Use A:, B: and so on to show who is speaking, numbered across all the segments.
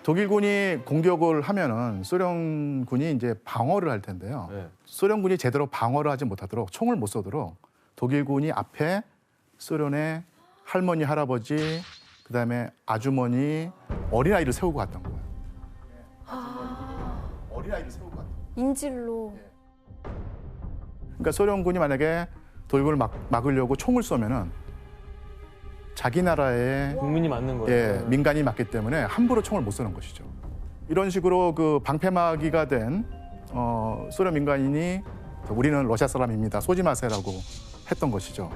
A: 독일군이 공격을 하면은 소련군이 이제 방어를 할 텐데요.
B: 네.
A: 소련군이 제대로 방어를 하지 못하도록 총을 못 쏘도록 독일군이 앞에 소련의 할머니, 할아버지, 그다음에 아주머니, 어린아이를 세우고 갔던 거예요. 어린아이를 세우고 갔던 거예요.
C: 인질로.
A: 그러니까 소련군이 만약에 독일군을 막으려고 총을 쏘면은 자기 나라의
B: 국민이 맞는 거예요.
A: 예, 민간이 맞기 때문에 함부로 총을 못 쏘는 것이죠. 이런 식으로 그 방패막이가 된 소련 민간인이 우리는 러시아 사람입니다. 쏘지 마세요라고 했던 것이죠.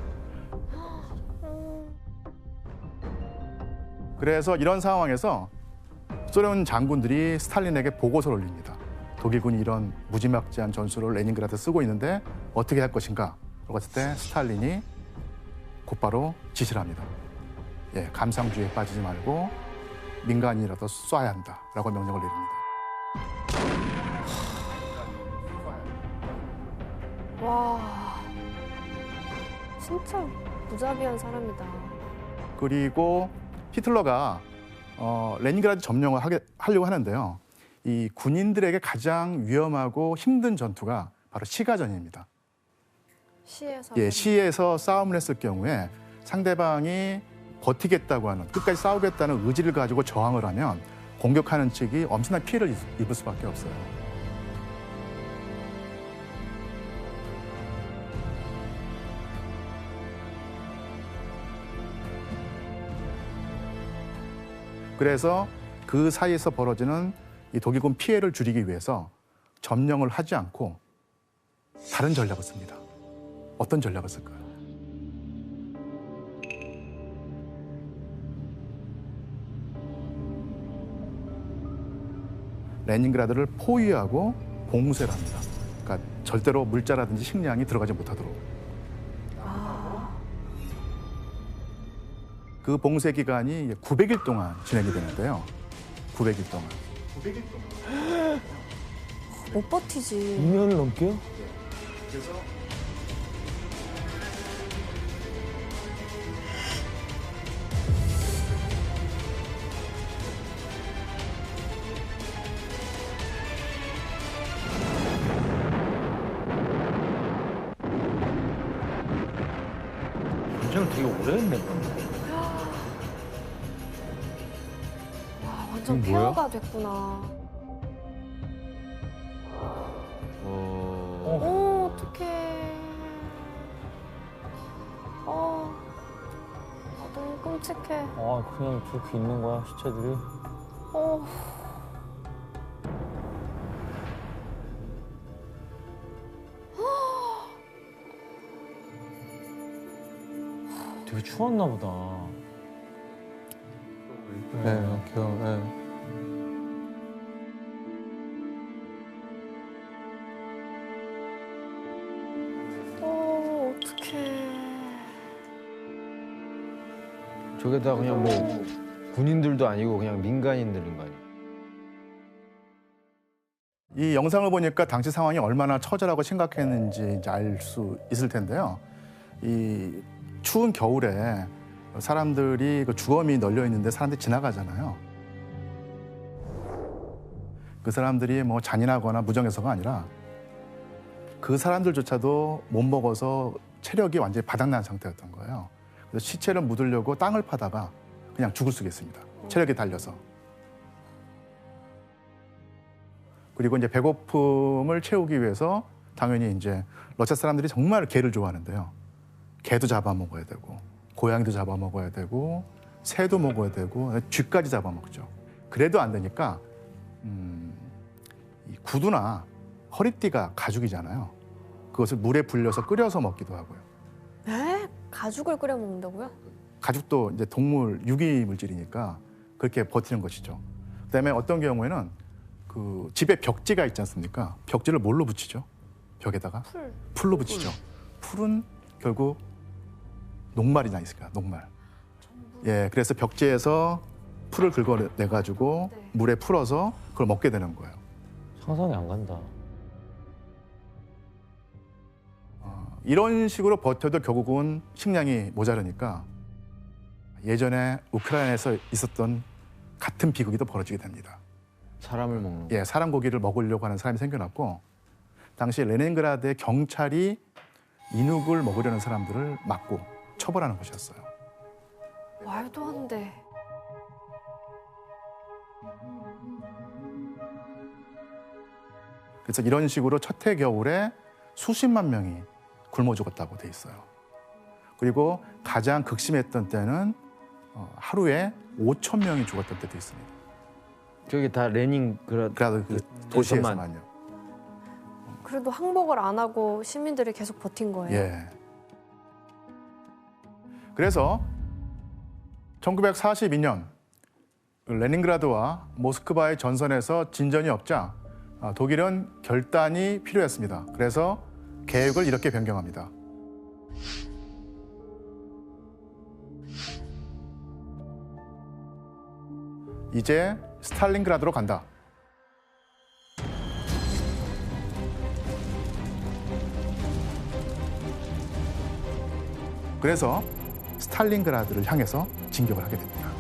A: 그래서 이런 상황에서 소련 장군들이 스탈린에게 보고서를 올립니다. 독일군이 이런 무지막지한 전술을 레닌그라드에 쓰고 있는데 어떻게 할 것인가? 라고 했을 때 스탈린이 곧바로 지시를 합니다. 예, 감상주의에 빠지지 말고 민간인이라도 쏴야 한다라고 명령을 내립니다.
C: 와, 진짜 무자비한 사람이다.
A: 그리고 히틀러가 레닌그라드 점령을 하려고 하는데요. 이 군인들에게 가장 위험하고 힘든 전투가 바로 시가전입니다.
C: 시에서.
A: 예, 시에서 싸움을 했을 경우에 상대방이 버티겠다고 하는, 끝까지 싸우겠다는 의지를 가지고 저항을 하면 공격하는 측이 엄청난 피해를 입을 수밖에 없어요. 그래서 그 사이에서 벌어지는 이 독일군 피해를 줄이기 위해서 점령을 하지 않고 다른 전략을 씁니다. 어떤 전략을 쓸까요? 레닌그라드를 포위하고 봉쇄를 합니다. 그러니까 절대로 물자라든지 식량이 들어가지 못하도록. 그 봉쇄 기간이 900일 동안 진행이 되는데요. 900일 동안. 900일 동안.
C: 못 버티지.
B: 2년을 넘게요?
A: 그래서
B: 전쟁을 되게 오래 했네.
C: 와, 완전
B: 이건 뭐야?
C: 폐허가 됐구나. 오, 어떡해. 너무 끔찍해.
B: 아, 그냥 저렇게 있는 거야, 시체들이?
C: 어.
B: 되게 추웠나 보다. 네, 기억, 네.
C: 어떡해.
D: 저게 다 그냥 뭐 군인들도 아니고 그냥 민간인들인 거 아니에요?
A: 이 영상을 보니까 당시 상황이 얼마나 처절하고 심각했는지 이제 알 수 있을 텐데요. 이 추운 겨울에 사람들이 그 주거미 널려 있는데 사람들이 지나가잖아요. 그 사람들이 뭐 잔인하거나 무정해서가 아니라 그 사람들조차도 못 먹어서 체력이 완전히 바닥난 상태였던 거예요. 그래서 시체를 묻으려고 땅을 파다가 그냥 죽을 수가 있습니다. 체력이 달려서. 그리고 이제 배고픔을 채우기 위해서 당연히 이제 러시아 사람들이 정말 개를 좋아하는데요. 개도 잡아먹어야 되고 고양이도 잡아먹어야 되고 새도 먹어야 되고 쥐까지 잡아먹죠. 그래도 안 되니까 이 구두나 허리띠가 가죽이잖아요. 그것을 물에 불려서 끓여서 먹기도 하고요.
C: 에? 가죽을 끓여 먹는다고요?
A: 가죽도 이제 동물 유기 물질이니까 그렇게 버티는 것이죠. 그다음에 어떤 경우에는 그 집에 벽지가 있지 않습니까? 벽지를 뭘로 붙이죠? 벽에다가 풀로 붙이죠. 풀은 결국 녹말이지 않습니까? 녹말. 예, 그래서 벽지에서 풀을 긁어내 가지고
C: 네.
A: 물에 풀어서 그걸 먹게 되는 거예요.
B: 상상이 안 간다.
A: 이런 식으로 버텨도 결국은 식량이 모자르니까 예전에 우크라이나에서 있었던 같은 비극이 또 벌어지게 됩니다.
D: 사람을 먹는 거.
A: 예, 사람 고기를 먹으려고 하는 사람이 생겨났고 당시 레닌그라드의 경찰이 인육을 먹으려는 사람들을 막고 처벌하는 것이었어요.
C: 말도 안 돼.
A: 그래서 이런 식으로 첫 해 겨울에 수십만 명이 굶어 죽었다고 돼 있어요. 그리고 가장 극심했던 때는 하루에 5천 명이 죽었던 때도 있습니다.
D: 저게 다 레닌그라드
A: 그래도 그 도시에서만요.
C: 그래도 항복을 안 하고 시민들이 계속 버틴 거예요.
A: 예. 그래서 1942년 레닌그라드와 모스크바의 전선에서 진전이 없자 독일은 결단이 필요했습니다. 그래서 계획을 이렇게 변경합니다. 이제 스탈린그라드로 간다. 그래서 스탈린그라드를 향해서 진격을 하게 됩니다.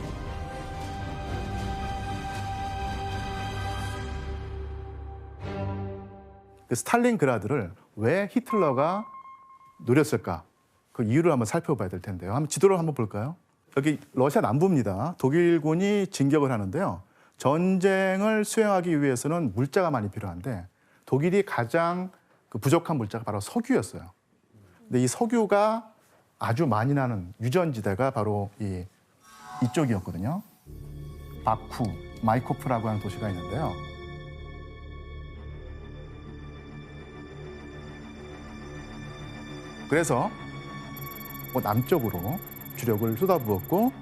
A: 그 스탈린그라드를 왜 히틀러가 노렸을까? 그 이유를 한번 살펴봐야 될 텐데요. 한번 지도를 한번 볼까요? 여기 러시아 남부입니다. 독일군이 진격을 하는데요. 전쟁을 수행하기 위해서는 물자가 많이 필요한데 독일이 가장 부족한 물자가 바로 석유였어요. 근데 이 석유가 아주 많이 나는 유전지대가 바로 이쪽이었거든요. 바쿠, 마이코프라고 하는 도시가 있는데요. 그래서 남쪽으로 주력을 쏟아부었고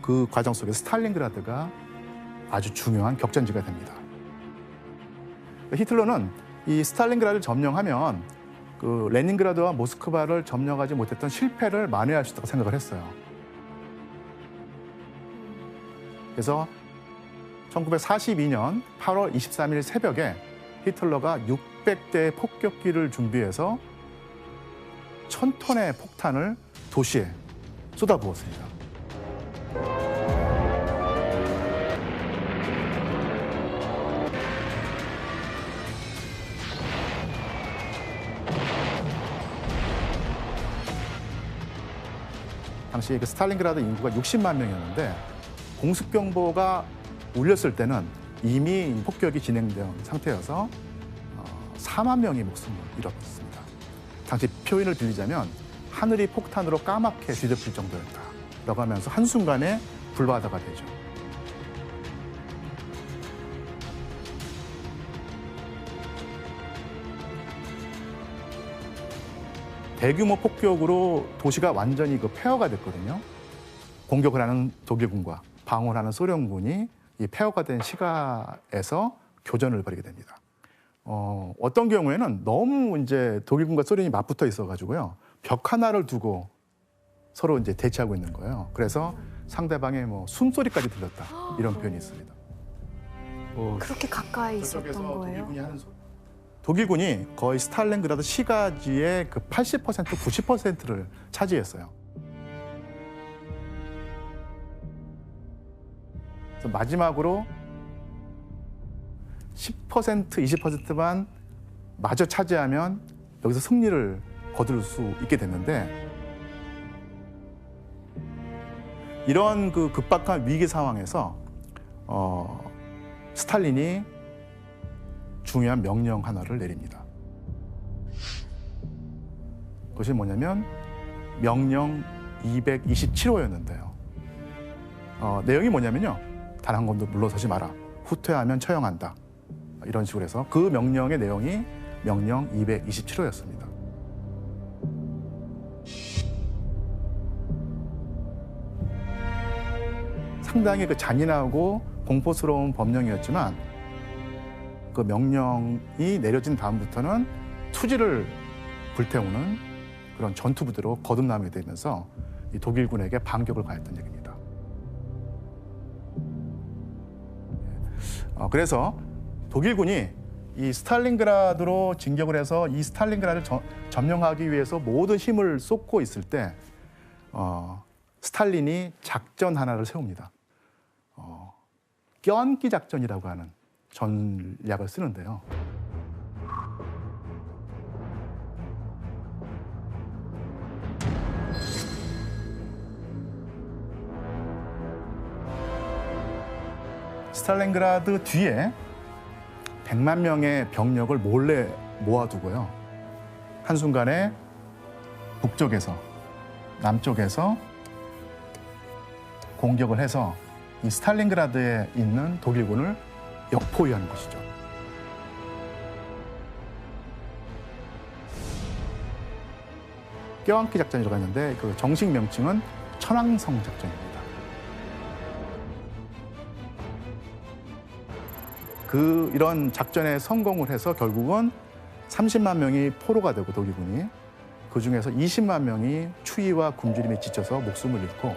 A: 그 과정 속에 스탈린그라드가 아주 중요한 격전지가 됩니다. 히틀러는 이 스탈린그라드를 점령하면 그 레닌그라드와 모스크바를 점령하지 못했던 실패를 만회할 수 있다고 생각을 했어요. 그래서 1942년 8월 23일 새벽에 히틀러가 600대의 폭격기를 준비해서 1000톤의 폭탄을 도시에 쏟아부었습니다. 당시 그 스탈린그라드 인구가 60만 명이었는데 공습경보가 울렸을 때는 이미 폭격이 진행된 상태여서 4만 명이 목숨을 잃었습니다. 당시 표현을 빌리자면 하늘이 폭탄으로 까맣게 뒤덮일 정도였다라고 하면서 한순간에 불바다가 되죠. 대규모 폭격으로 도시가 완전히 폐허가 됐거든요. 공격을 하는 독일군과 방어를 하는 소련군이 이 폐허가 된 시가에서 교전을 벌이게 됩니다. 어떤 경우에는 너무 이제 독일군과 소련이 맞붙어 있어가지고요. 벽 하나를 두고 서로 이제 대치하고 있는 거예요. 그래서 상대방의 숨소리까지 들렸다. 이런 표현이 있습니다.
C: 그렇게 가까이 있었던 거예요?
A: 독일군이 거의 스탈린그라드 시가지의 그 80%, 90%를 차지했어요. 그래서 마지막으로 10%, 20%만 마저 차지하면 여기서 승리를 거둘 수 있게 됐는데 이런 그 급박한 위기 상황에서 스탈린이 중요한 명령 하나를 내립니다. 그것이 뭐냐면 명령 227호였는데요. 내용이 뭐냐면요. 단 한 걸음도 물러서지 마라. 후퇴하면 처형한다. 이런 식으로 해서 그 명령의 내용이 명령 227호였습니다. 상당히 그 잔인하고 공포스러운 법령이었지만 그 명령이 내려진 다음부터는 투지를 불태우는 그런 전투부대로 거듭나게 되면서 이 독일군에게 반격을 가했던 얘기입니다. 그래서 독일군이 이 스탈린그라드로 진격을 해서 이 스탈린그라드를 점령하기 위해서 모든 힘을 쏟고 있을 때 스탈린이 작전 하나를 세웁니다. 껴안기 작전이라고 하는 전략을 쓰는데요. 스탈린그라드 뒤에 100만 명의 병력을 몰래 모아두고요. 한순간에 북쪽에서, 남쪽에서 공격을 해서 이 스탈린그라드에 있는 독일군을 역포위하는 것이죠. 껴안기 작전이라고 하는데 그 정식 명칭은 천왕성 작전입니다. 이런 작전에 성공을 해서 결국은 30만 명이 포로가 되고 독일군이 그중에서 20만 명이 추위와 굶주림에 지쳐서 목숨을 잃고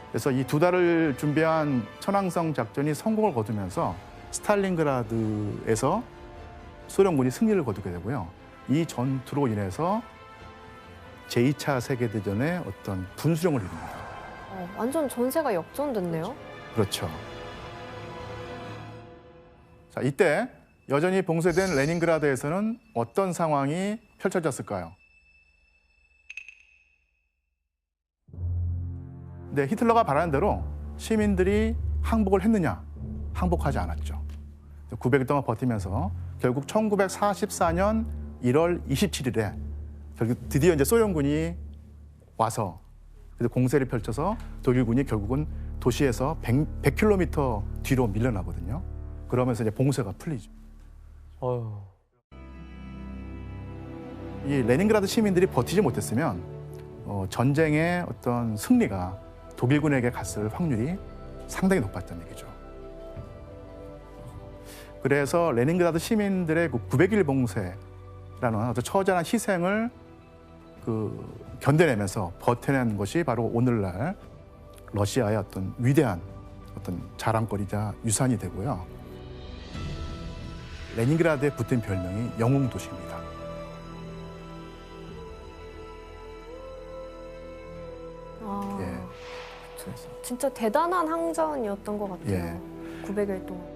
A: 그래서 이 2달을 준비한 천왕성 작전이 성공을 거두면서 스탈린그라드에서 소련군이 승리를 거두게 되고요. 이 전투로 인해서 제2차 세계대전의 어떤 분수령을 이룹니다.
C: 완전 전세가 역전됐네요.
A: 그렇죠. 자, 이때 여전히 봉쇄된 레닌그라드에서는 어떤 상황이 펼쳐졌을까요? 네, 히틀러가 바라는 대로 시민들이 항복을 했느냐? 항복하지 않았죠. 900일 동안 버티면서 결국 1944년 1월 27일에 결국 드디어 이제 소련군이 와서 공세를 펼쳐서 독일군이 결국은 도시에서 100km 뒤로 밀려나거든요. 그러면서 이제 봉쇄가 풀리죠.
B: 어휴.
A: 이 레닌그라드 시민들이 버티지 못했으면 전쟁의 어떤 승리가 독일군에게 갔을 확률이 상당히 높았다는 얘기죠. 그래서 레닌그라드 시민들의 그 900일 봉쇄라는 아주 처절한 희생을 견뎌내면서 버텨낸 것이 바로 오늘날 러시아의 어떤 위대한 어떤 자랑거리자 유산이 되고요. 레닌그라드에 붙은 별명이 영웅 도시입니다.
C: 진짜 대단한 항전이었던 것 같아요. 900일 동안.